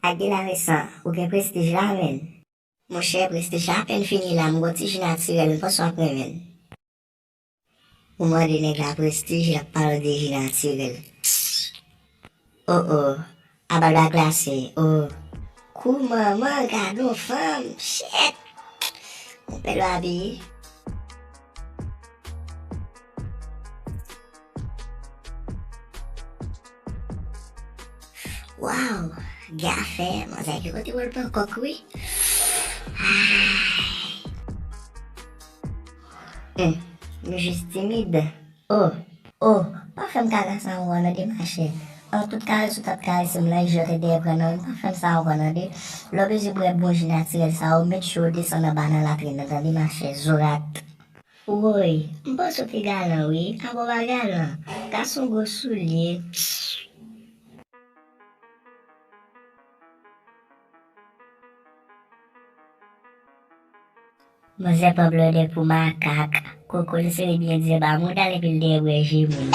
Agi la resan, ou gen prestij la men. Mon chè, prestij la pen fini la, mwen ti naturel, mwen pas wap men. Ou mwen de neg la prestij, la parle de naturel. Oh oh, abal la glase, oh. Kouman, mwen gado fam, shit. Mwen pel wabi. Wow, gafe, mwen sa ki kote wol pa kok oui. Mwen just timide. Oh, oh, pa fem kaga sa wana de mache. An tout kare sou tat kare sim la jote de prenan, pa fem sa wana de. Lobe je bre bonji naturel sa ou met chou de son banan la trena dan de mache zorat. Woy, mba sote galan oui, abo ba galan. Kason go soulye. Mwen se pa blode pou makak. Koko li se li bien diye ba moun dale pil de weji moun.